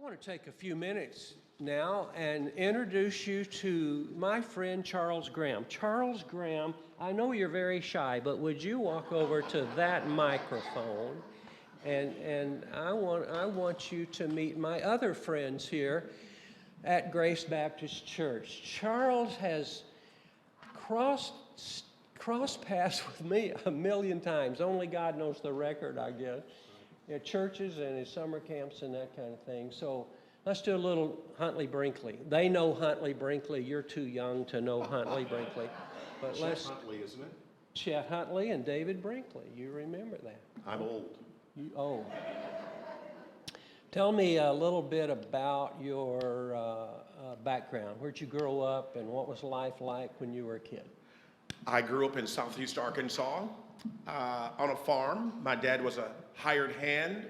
want to take a few minutes now and introduce you to my friend Charles Graham. Charles Graham, I know you're very shy, but would you walk over to that microphone? And I want you to meet my other friends here at Grace Baptist Church. Charles has crossed paths with me a million times. Only God knows the record, I guess. At churches and at summer camps and that kind of thing. So let's do a little Huntley Brinkley. They know Huntley Brinkley. You're too young to know Huntley Brinkley. But Chet Huntley, isn't it? Chet Huntley and David Brinkley. You remember that? I'm old. Oh. Tell me a little bit about your background. Where'd you grow up and what was life like when you were a kid? I grew up in southeast Arkansas on a farm. My dad was a hired hand.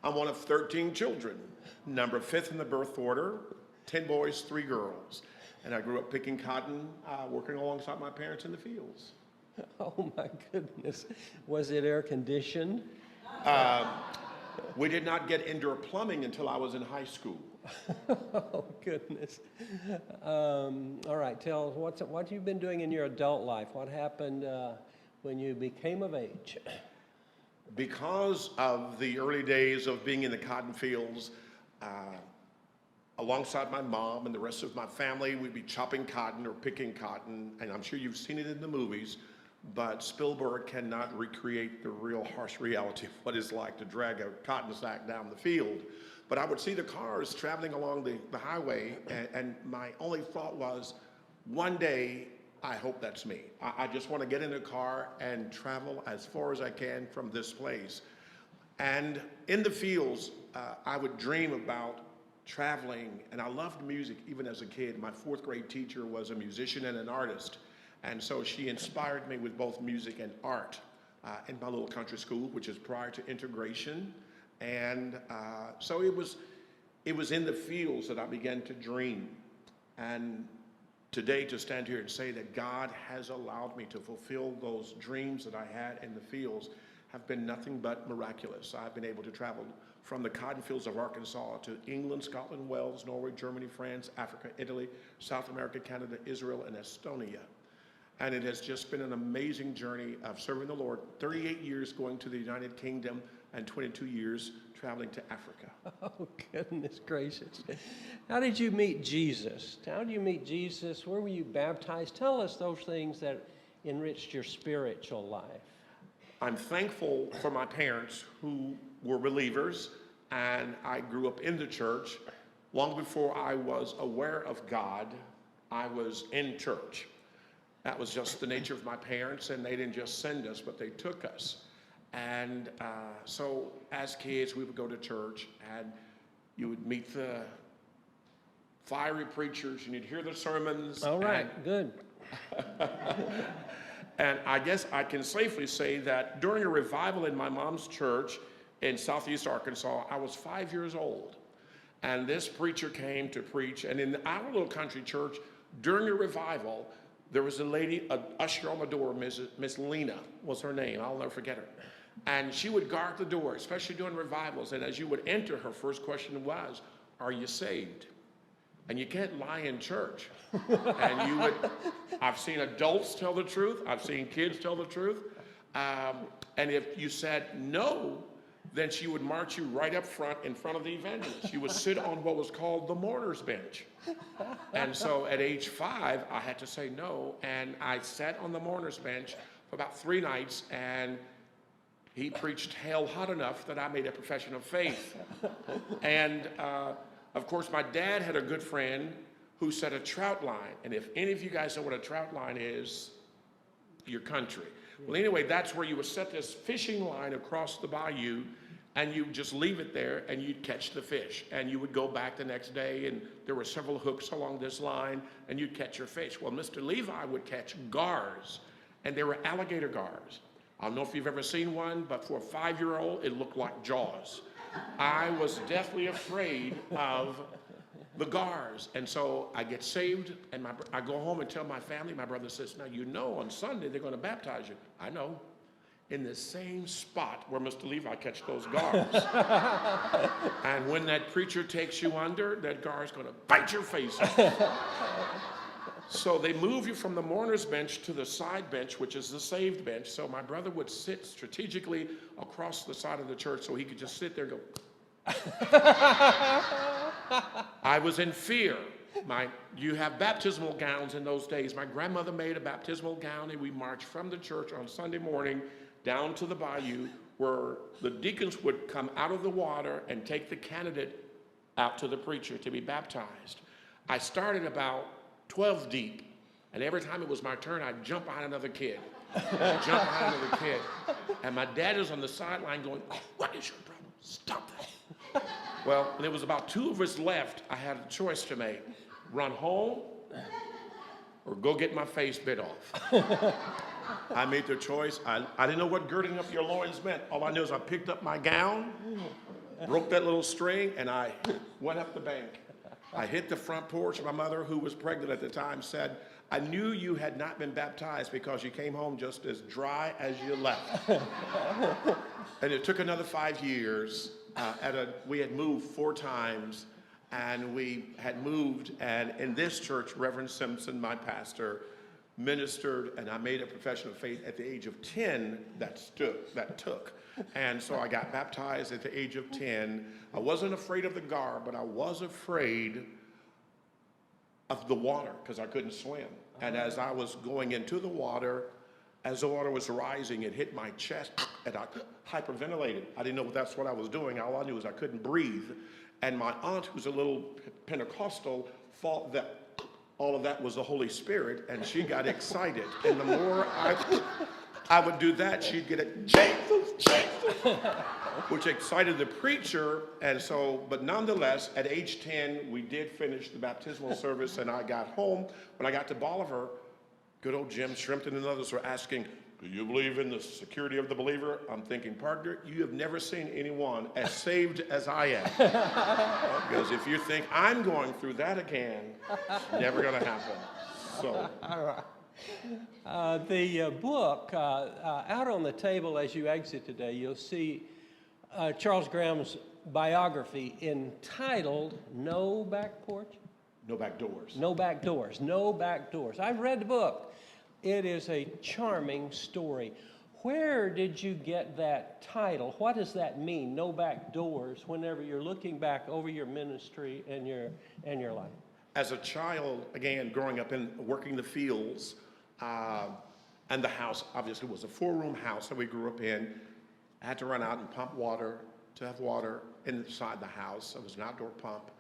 I'm one of 13 children, number 5th in the birth order, 10 boys, 3 girls. And I grew up picking cotton, working alongside my parents in the fields. Oh my goodness. Was it air conditioned? We did not get indoor plumbing until I was in high school. Oh goodness. All right, tell us what you've been doing in your adult life. What happened when you became of age? Because of the early days of being in the cotton fields, alongside my mom and the rest of my family, we'd be chopping cotton or picking cotton, and I'm sure you've seen it in the movies, but Spielberg cannot recreate the real harsh reality of what it's like to drag a cotton sack down the field. But I would see the cars traveling along the highway, and my only thought was, one day, I hope that's me. I just want to get in a car and travel as far as I can from this place. And in the fields, I would dream about traveling, and I loved music even as a kid. My 4th grade teacher was a musician and an artist, and so she inspired me with both music and art in my little country school, which is prior to integration. And so it was in the fields that I began to dream. And today, to stand here and say that God has allowed me to fulfill those dreams that I had in the fields have been nothing but miraculous. I've been able to travel from the cotton fields of Arkansas to England, Scotland, Wales, Norway, Germany, France, Africa, Italy, South America, Canada, Israel, and Estonia. And it has just been an amazing journey of serving the Lord. 38 years going to the United Kingdom and 22 years traveling to Africa. Oh, goodness gracious. How did you meet Jesus? How did you meet Jesus? Where were you baptized? Tell us those things that enriched your spiritual life. I'm thankful for my parents who were believers, and I grew up in the church. Long before I was aware of God, I was in church. That was just the nature of my parents, and they didn't just send us, but they took us. And so as kids, we would go to church, and you would meet the fiery preachers, and you'd hear the sermons. All right, good. And I guess I can safely say that during a revival in my mom's church in southeast Arkansas, I was 5 years old. And this preacher came to preach, and in our little country church, during a revival, there was a lady, an usher on the door, Miss Lena was her name. I'll never forget her. And she would guard the door, especially during revivals. And as you would enter, her first question was, "Are you saved?" And you can't lie in church. And I've seen adults tell the truth. I've seen kids tell the truth. And if you said no, then she would march you right up front in front of the evangelist. You would sit on what was called the mourner's bench. And so at age 5, I had to say no. And I sat on the mourner's bench for about 3 nights, and he preached hell hot enough that I made a profession of faith. And of course, my dad had a good friend who set a trout line. And if any of you guys know what a trout line is, your country. Well, anyway, that's where you would set this fishing line across the bayou, and you just leave it there, and you'd catch the fish. And you would go back the next day, and there were several hooks along this line, and you'd catch your fish. Well, Mr. Levi would catch gars, and they were alligator gars. I don't know if you've ever seen one, but for a 5-year-old, it looked like Jaws. I was deathly afraid of the gars. And so I get saved, and I go home and tell my family. My brother says, "Now, you know on Sunday they're going to baptize you." I know. in the same spot where Mr. Levi catch those guards. And when that preacher takes you under, that guard's going to bite your face off. So they move you from the mourner's bench to the side bench, which is the saved bench. So my brother would sit strategically across the side of the church so he could just sit there and go. I was in fear. You have baptismal gowns in those days. My grandmother made a baptismal gown, and we marched from the church on Sunday morning down to the bayou, where the deacons would come out of the water and take the candidate out to the preacher to be baptized. I started about 12 deep, and every time it was my turn, I'd jump behind another kid. And my dad is on the sideline going, "Oh, what is your problem? Stop that." Well, when there was about 2 of us left, I had a choice to make: run home or go get my face bit off. I made the choice. I didn't know what girding up your loins meant. All I knew is I picked up my gown, broke that little string, and I went up the bank. I hit the front porch. My mother, who was pregnant at the time, said, "I knew you had not been baptized because you came home just as dry as you left." And it took another 5 years. We had moved 4 times, and we had moved, and in this church, Reverend Simpson, my pastor, ministered, and I made a profession of faith at the age of 10 that took. And so I got baptized at the age of 10. I wasn't afraid of the garb, but I was afraid of the water because I couldn't swim. And as I was going into the water, as the water was rising, it hit my chest and I hyperventilated. I didn't know that's what I was doing. All I knew was I couldn't breathe. And my aunt, who's a little Pentecostal, thought that all of that was the Holy Spirit, and she got excited. And the more I would do that, she'd get it, "Jesus, Jesus," which excited the preacher. And so, but nonetheless, at age 10, we did finish the baptismal service, and I got home. When I got to Bolivar, good old Jim Shrimpton and others were asking, "Do you believe in the security of the believer?" I'm thinking, "Partner, you have never seen anyone as saved as I am." Because if you think I'm going through that again, it's never going to happen. So. All right. The book, out on the table as you exit today, you'll see Charles Graham's biography entitled No Back Porch? No back doors. No Back Doors. No Back Doors. I've read the book. It is a charming story. Where did you get that title? What does that mean, No Back Doors, whenever you're looking back over your ministry and your life? As a child, again, growing up and working the fields, and the house obviously was a 4-room house that we grew up in. I had to run out and pump water to have water inside the house. It was an outdoor pump.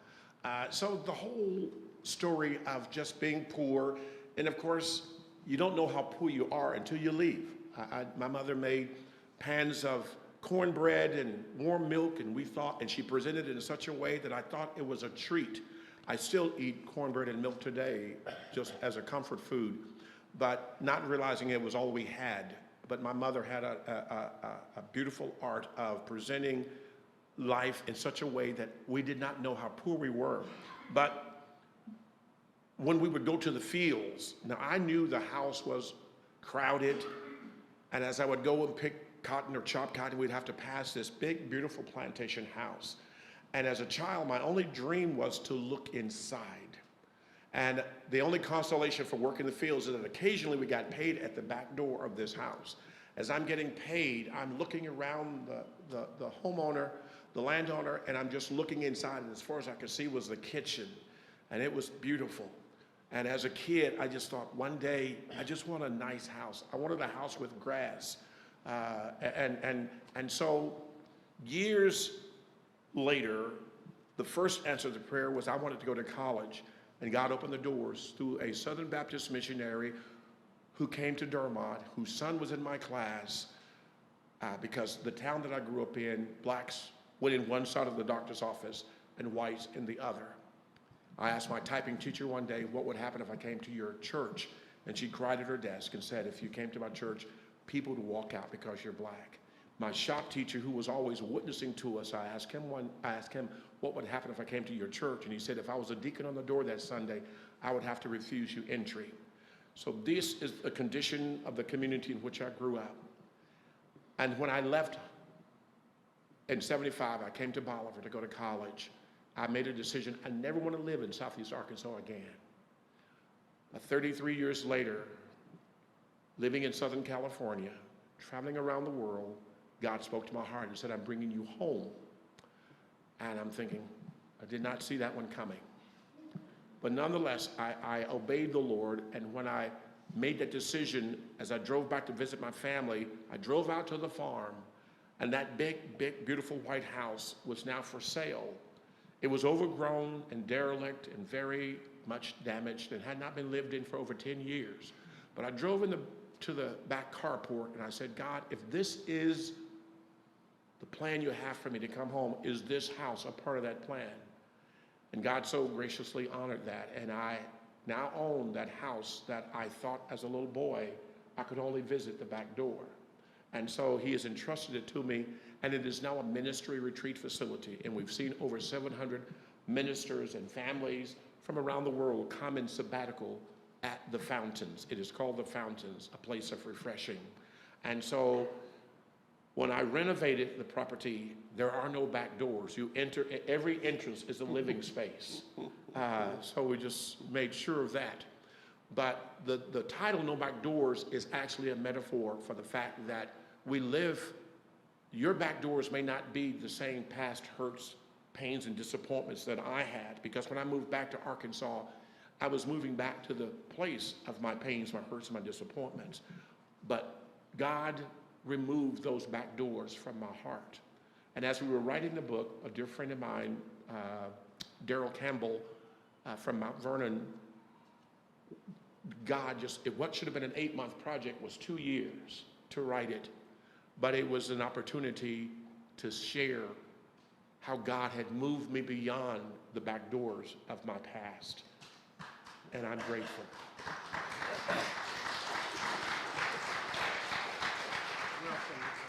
So the whole story of just being poor, and of course, you don't know how poor you are until you leave. My mother made pans of cornbread and warm milk, and she presented it in such a way that I thought it was a treat. I still eat cornbread and milk today just as a comfort food, but not realizing it was all we had. But my mother had a beautiful art of presenting life in such a way that we did not know how poor we were. But when we would go to the fields, now I knew the house was crowded, and as I would go and pick cotton or chop cotton, we'd have to pass this big, beautiful plantation house. And as a child, my only dream was to look inside. And the only consolation for working the fields is that occasionally we got paid at the back door of this house. As I'm getting paid, I'm looking around the homeowner, the landowner, and I'm just looking inside, and as far as I could see was the kitchen, and it was beautiful. And as a kid, I just thought, one day, I just want a nice house. I wanted a house with grass. And so years later, the first answer to the prayer was I wanted to go to college, and God opened the doors through a Southern Baptist missionary who came to Dermot, whose son was in my class, because the town that I grew up in, blacks went in one side of the doctor's office and whites in the other. I asked my typing teacher one day, what would happen if I came to your church? And she cried at her desk and said, if you came to my church, people would walk out because you're black. My shop teacher, who was always witnessing to us, I asked him what would happen if I came to your church? And he said, if I was a deacon on the door that Sunday, I would have to refuse you entry. So this is the condition of the community in which I grew up. And when I left in 75, I came to Bolivar to go to college. I made a decision I never want to live in Southeast Arkansas again. But 33 years later, living in Southern California, traveling around the world, God spoke to my heart and said, I'm bringing you home. And I'm thinking, I did not see that one coming. But nonetheless, I obeyed the Lord, and when I made that decision, as I drove back to visit my family, I drove out to the farm, and that big, beautiful white house was now for sale. It was overgrown and derelict and very much damaged and had not been lived in for over 10 years. But I drove to the back carport, and I said, God, if this is the plan you have for me to come home, is this house a part of that plan? And God so graciously honored that, and I now own that house that I thought as a little boy I could only visit the back door. And so he has entrusted it to me, and it is now a ministry retreat facility, and we've seen over 700 ministers and families from around the world come in sabbatical at the Fountains. It is called the Fountains, a place of refreshing. And so when I renovated the property, there are no back doors. You enter, every entrance is a living space. So we just made sure of that. But the title, No Back Doors, is actually a metaphor for the fact that we live, your back doors may not be the same past hurts, pains, and disappointments that I had, because when I moved back to Arkansas, I was moving back to the place of my pains, my hurts, and my disappointments. But God removed those back doors from my heart. And as we were writing the book, a dear friend of mine, Daryl Campbell from Mount Vernon, God just, what should have been an 8-month project was 2 years to write it. But it was an opportunity to share how God had moved me beyond the back doors of my past. And I'm grateful. Welcome.